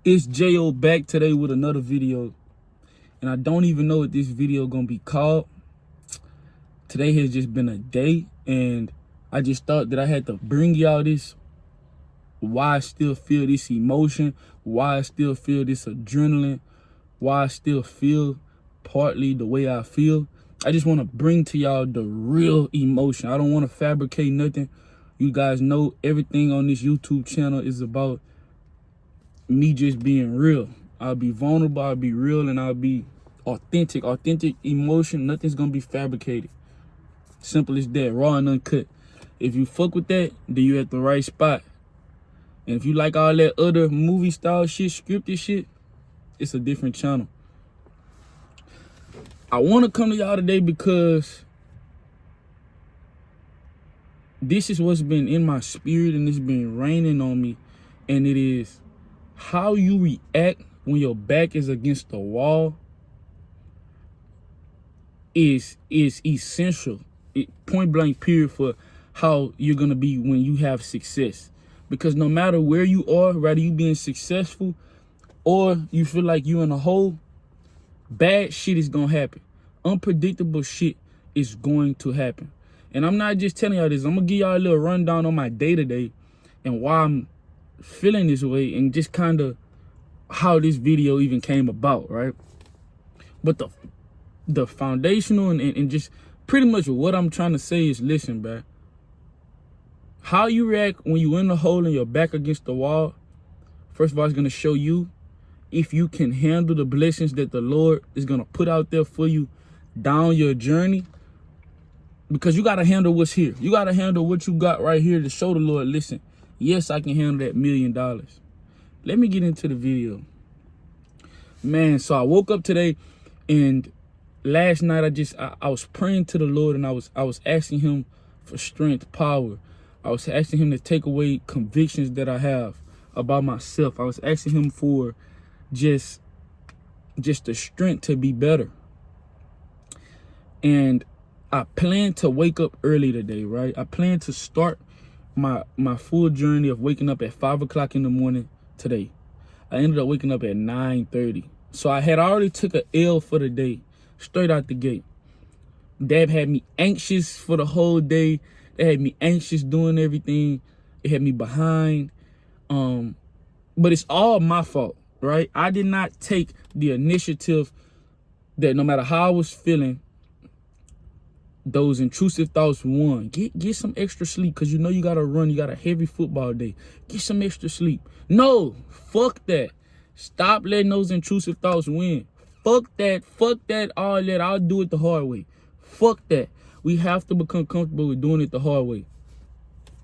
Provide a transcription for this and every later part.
It's J.O. back today with another video. And I don't even know what this video gonna be called. Today has just been a day, and I just thought that I had to bring y'all this. Why I still feel this emotion, why I still feel this adrenaline, why I still feel partly the way I feel. I just want to bring to y'all the real emotion. I don't want to fabricate nothing. You guys know everything on this YouTube channel is about me just being real. I'll be vulnerable, I'll be real, and I'll be authentic. Authentic emotion, nothing's gonna be fabricated. Simple as that, raw and uncut. If you fuck with that, then you at the right spot. And if you like all that other movie style shit, scripted shit, it's a different channel. I want to come to y'all today because this is what's been in my spirit and it's been raining on me. And it is how you react when your back is against the wall is essential. Point blank period for how you're going to be when you have success. Because no matter where you are, whether you being successful or you feel like you in a hole, bad shit is going to happen. Unpredictable shit is going to happen. And I'm not just telling y'all this. I'm going to give y'all a little rundown on my day-to-day and why I'm feeling this way and just kind of how this video even came about, right? But the foundational and just pretty much what I'm trying to say is, listen, bruh. How you react when you in the hole and your back against the wall, first of all, it's going to show you if you can handle the blessings that the Lord is going to put out there for you down your journey. Because you got to handle what's here. You got to handle what you got right here to show the Lord, listen, yes, I can handle that $1 million. Let me get into the video. Man, so I woke up today, and last night I was praying to the Lord, and I was asking him for strength, power. I was asking him to take away convictions that I have about myself. I was asking him for just the strength to be better. And I plan to wake up early today, right? I plan to start my full journey of waking up at 5 o'clock in the morning today. I ended up waking up at 9:30. So I had already took a L for the day, straight out the gate. Dad had me anxious for the whole day. They had me anxious doing everything. It had me behind. But it's all my fault, right? I did not take the initiative that no matter how I was feeling, those intrusive thoughts won. Get some extra sleep, because you know you gotta run. You got a heavy football day. Get some extra sleep. No, fuck that. Stop letting those intrusive thoughts win. Fuck that, all that. I'll do it the hard way. Fuck that. We have to become comfortable with doing it the hard way.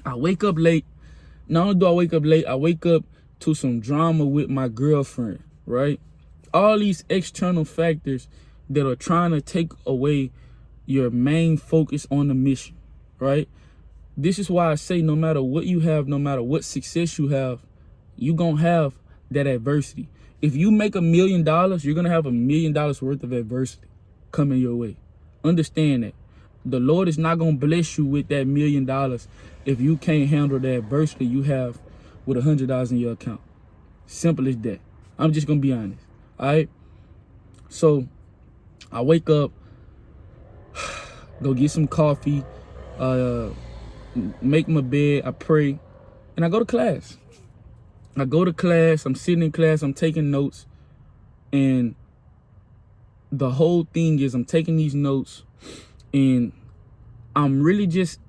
I wake up late. Not only do I wake up late, I wake up to some drama with my girlfriend, right? All these external factors that are trying to take away your main focus on the mission, right? This is why I say no matter what you have, no matter what success you have, you're going to have that adversity. If you make $1 million, you're going to have $1 million worth of adversity coming your way. Understand that. The Lord is not going to bless you with that $1 million if you can't handle the adversity you have with $100 in your account. Simple as that. I'm just going to be honest. All right? So I wake up, go get some coffee, make my bed, I pray, and I go to class. I'm sitting in class, I'm taking notes, and the whole thing is I'm taking these notes, and I'm really just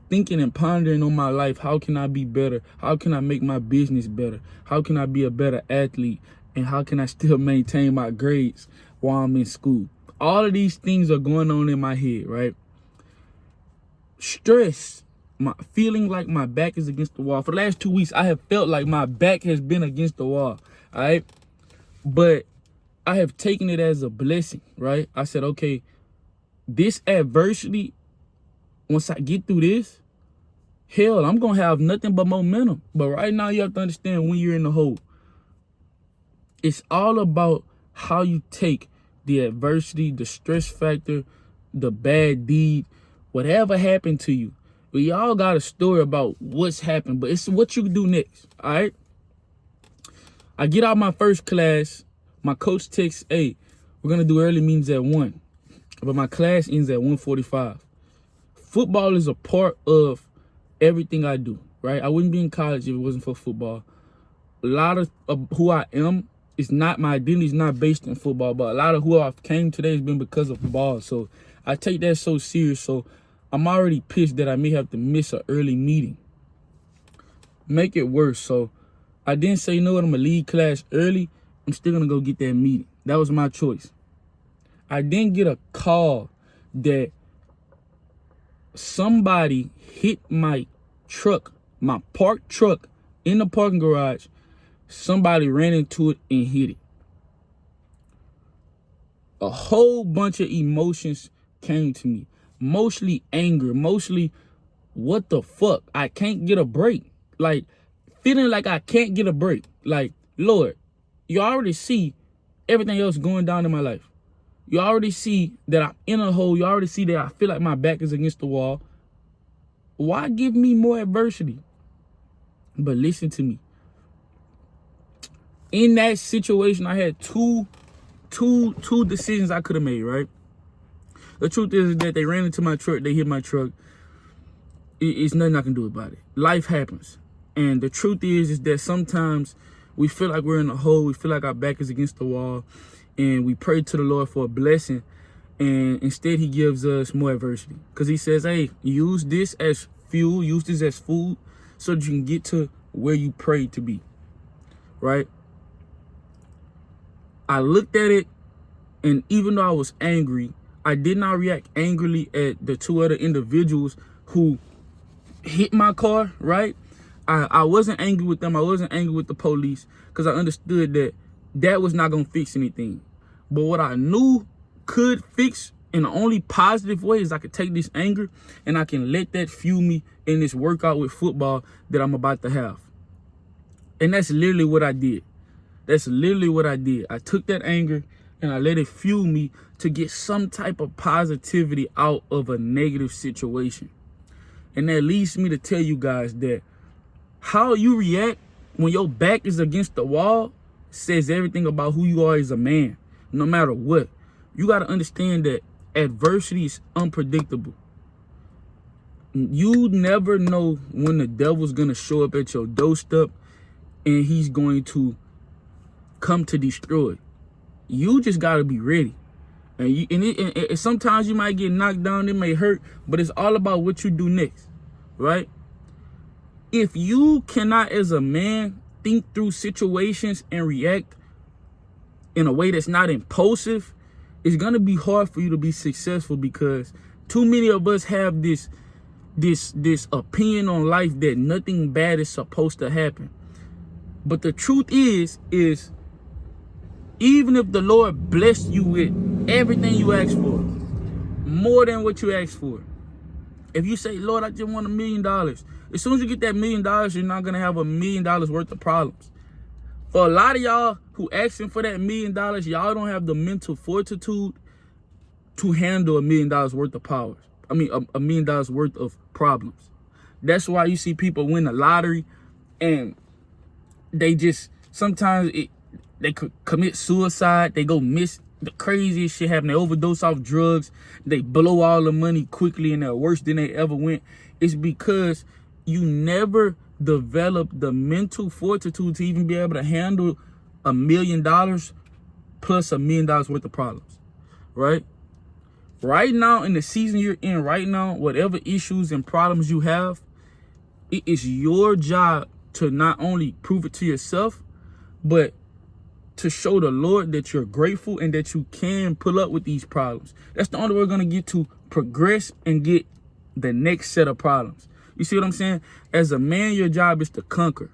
thinking and pondering on my life. How can I be better? How can I make my business better? How can I be a better athlete? And how can I still maintain my grades while I'm in school? All of these things are going on in my head, right? Stress, feeling like my back is against the wall. For the last 2 weeks, I have felt like my back has been against the wall, all right? But I have taken it as a blessing, right? I said, okay, this adversity, once I get through this, hell, I'm going to have nothing but momentum. But right now, you have to understand when you're in the hole, it's all about how you take the adversity, the stress factor, the bad deed, whatever happened to you. We all got a story about what's happened, but it's what you do next, all right? I get out my first class. My coach texts, hey, we're going to do early meetings at 1. But my class ends at 1:45. Football is a part of everything I do, right? I wouldn't be in college if it wasn't for football. A lot of who I am is not, my identity is not based in football, but a lot of who I've came today has been because of ball. So I take that so serious. So I'm already pissed that I may have to miss an early meeting. Make it worse. So I didn't say, you know what, I'm going to leave class early. I'm still going to go get that meeting. That was my choice. I didn't get a call that somebody hit my truck, my parked truck in the parking garage. Somebody ran into it and hit it. A whole bunch of emotions came to me. Mostly anger, mostly what the fuck? I can't get a break. Like, feeling like I can't get a break. Like, Lord, you already see everything else going down in my life. You already see that I'm in a hole. You already see that I feel like my back is against the wall. Why give me more adversity? But listen to me. In that situation, I had two decisions I could have made, right? The truth is that they ran into my truck. They hit my truck. It's nothing I can do about it. Life happens. And the truth is that sometimes we feel like we're in a hole. We feel like our back is against the wall. And we pray to the Lord for a blessing. And instead, he gives us more adversity. Because he says, hey, use this as fuel. Use this as food so that you can get to where you prayed to be. Right? I looked at it, and even though I was angry, I did not react angrily at the two other individuals who hit my car, right? I wasn't angry with them. I wasn't angry with the police because I understood that that was not going to fix anything. But what I knew could fix in the only positive way is I could take this anger and I can let that fuel me in this workout with football that I'm about to have. And that's literally what I did. That's literally what I did. I took that anger and I let it fuel me to get some type of positivity out of a negative situation. And that leads me to tell you guys that how you react when your back is against the wall says everything about who you are as a man, no matter what. You got to understand that adversity is unpredictable. You never know when the devil's going to show up at your doorstep and he's going to come to destroy. You just got to be ready. And sometimes you might get knocked down, it may hurt, but it's all about what you do next, right? If you cannot, as a man, think through situations and react in a way that's not impulsive, it's going to be hard for you to be successful because too many of us have this opinion on life that nothing bad is supposed to happen. But the truth is even if the Lord blessed you with everything you asked for, more than what you asked for, if you say, Lord, I just want $1 million, as soon as you get that $1 million, you're not going to have $1 million worth of problems. For a lot of y'all who asking for that $1 million, y'all don't have the mental fortitude to handle $1 million worth of powers. $1 million worth of problems. That's why you see people win the lottery and they just, sometimes they could commit suicide. They go miss the craziest shit happen. They overdose off drugs. They blow all the money quickly and they're worse than they ever went. It's because you never develop the mental fortitude to even be able to handle $1 million plus $1 million worth of problems, right? Right now, in the season you're in right now, whatever issues and problems you have, it is your job to not only prove it to yourself, but to show the Lord that you're grateful and that you can pull up with these problems. That's the only way we're going to get to progress and get the next set of problems. You see what I'm saying? As a man, your job is to conquer,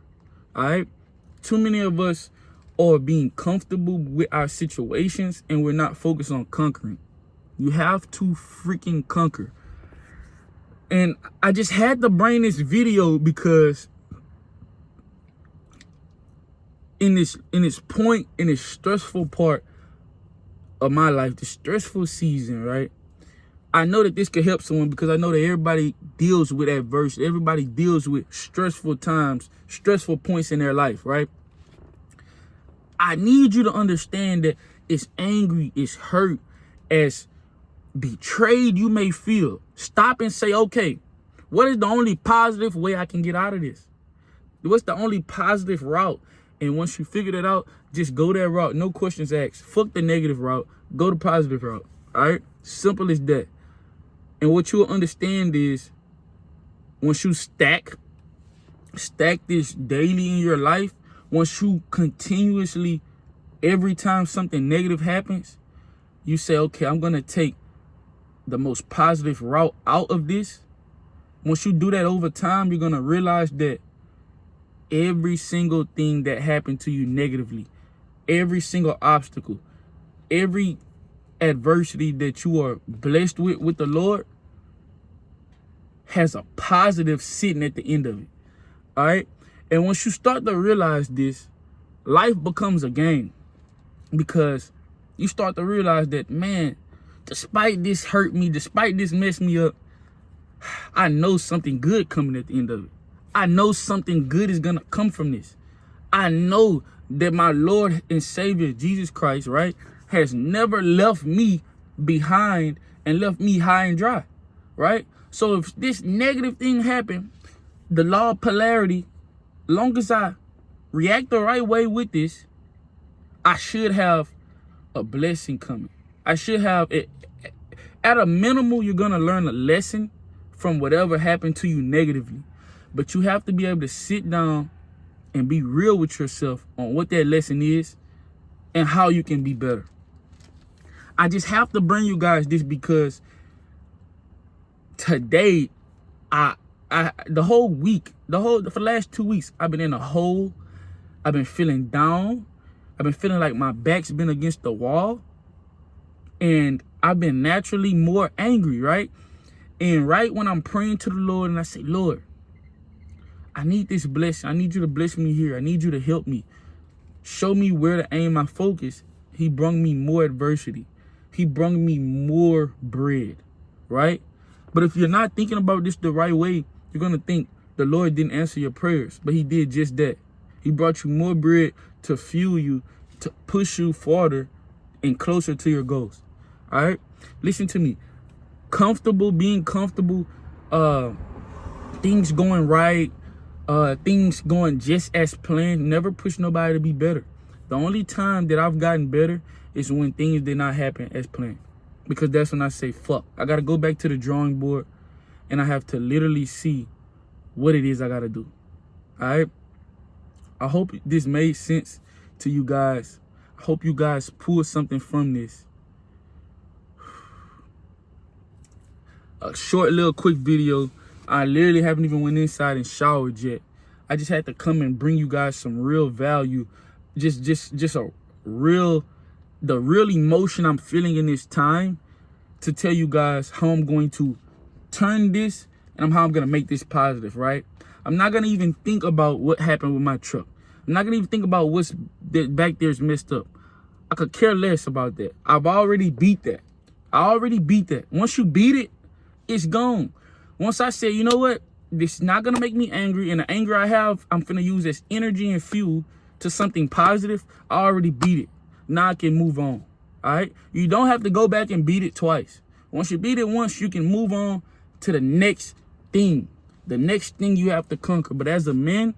all right? Too many of us are being comfortable with our situations and we're not focused on conquering. You have to freaking conquer. And I just had to bring this video because in this stressful part of my life, the stressful season, right? I know that this could help someone because I know that everybody deals with adversity. Everybody deals with stressful times, stressful points in their life, right? I need you to understand that it's angry, it's hurt, as betrayed you may feel. Stop and say, okay, what is the only positive way I can get out of this? What's the only positive route? And once you figure that out, just go that route. No questions asked. Fuck the negative route. Go the positive route. All right? Simple as that. And what you'll understand is, once you stack this daily in your life, once you continuously, every time something negative happens, you say, okay, I'm going to take the most positive route out of this. Once you do that over time, you're going to realize that every single thing that happened to you negatively, every single obstacle, every adversity that you are blessed with the Lord has a positive sitting at the end of it. All right? And once you start to realize this, life becomes a game, because you start to realize that, man, despite this hurt me, despite this mess me up, I know something good coming at the end of it. I know something good is going to come from this. I know that my Lord and Savior, Jesus Christ, right, has never left me behind and left me high and dry, right? So if this negative thing happened, the law of polarity, long as I react the right way with this, I should have a blessing coming. I should have it. At a minimal, you're going to learn a lesson from whatever happened to you negatively. But you have to be able to sit down and be real with yourself on what that lesson is and how you can be better. I just have to bring you guys this because today, the whole week, for the last 2 weeks, I've been in a hole. I've been feeling down. I've been feeling like my back's been against the wall. And I've been naturally more angry, right? And right when I'm praying to the Lord and I say, Lord, I need this blessing. I need you to bless me here. I need you to help me. Show me where to aim my focus. He brought me more adversity. He brought me more bread, right? But if you're not thinking about this the right way, you're going to think the Lord didn't answer your prayers. But he did just that. He brought you more bread to fuel you, to push you farther and closer to your goals. All right? Listen to me. Being comfortable, things going right, things going just as planned. Never push nobody to be better. The only time that I've gotten better is when things did not happen as planned. Because that's when I say, fuck. I got to go back to the drawing board and I have to literally see what it is I got to do. All right? I hope this made sense to you guys. I hope you guys pull something from this. A short little quick video. I literally haven't even went inside and showered yet. I just had to come and bring you guys some real value. Just the real emotion I'm feeling in this time, to tell you guys how I'm going to turn this and how I'm going to make this positive, right? I'm not going to even think about what happened with my truck. I'm not going to even think about what's back there is messed up. I could care less about that. I've already beat that. Once you beat it, it's gone. Once I say, you know what? This is not going to make me angry. And the anger I have, I'm going to use as energy and fuel to something positive. I already beat it. Now I can move on. All right? You don't have to go back and beat it twice. Once you beat it once, you can move on to the next thing. The next thing you have to conquer. But as men,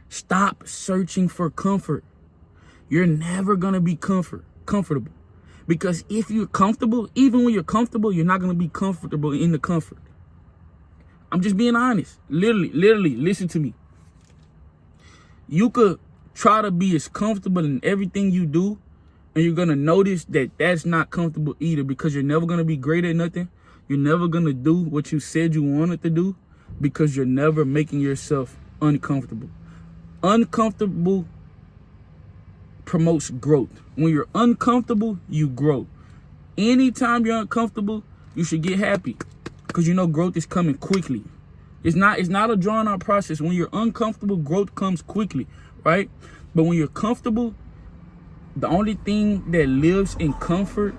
stop searching for comfort. You're never going to be comfortable. Because if you're comfortable, even when you're comfortable, you're not going to be comfortable in the comfort. I'm just being honest. Literally, listen to me. You could try to be as comfortable in everything you do, and you're going to notice that that's not comfortable either, because you're never going to be great at nothing. You're never going to do what you said you wanted to do, because you're never making yourself uncomfortable. Uncomfortable promotes growth. When you're uncomfortable, you grow. Anytime you're uncomfortable, you should get happy, because you know growth is coming quickly. It's not a drawn out process. When you're uncomfortable, growth comes quickly, right? But when you're comfortable, the only thing that lives in comfort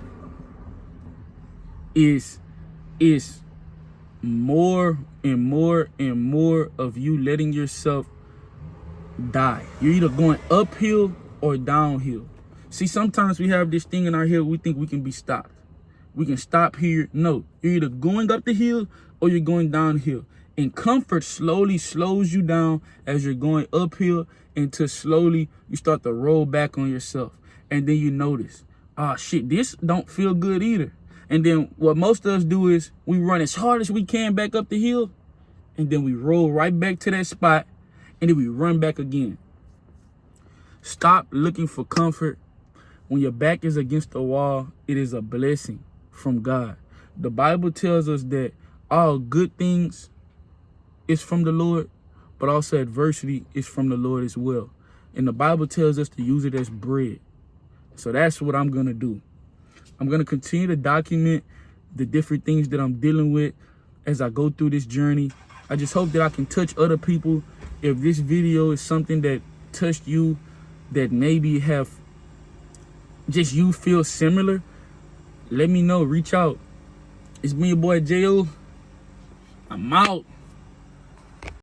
is more and more and more of you letting yourself die. You're either going uphill or downhill. See, sometimes we have this thing in our head, we think we can be stopped. We can stop here. No, you're either going up the hill or you're going downhill. And comfort slowly slows you down as you're going uphill until slowly you start to roll back on yourself. And then you notice, ah, shit, this don't feel good either. And then what most of us do is we run as hard as we can back up the hill, and then we roll right back to that spot, and then we run back again. Stop looking for comfort. When your back is against the wall, it is a blessing from God. The Bible tells us that all good things is from the Lord, but also adversity is from the Lord as well. And the Bible tells us to use it as bread. So that's what I'm going to do. I'm going to continue to document the different things that I'm dealing with as I go through this journey. I just hope that I can touch other people. If this video is something that touched you, that maybe have just you feel similar, let me know. Reach out. It's me, your boy J.O. I'm out.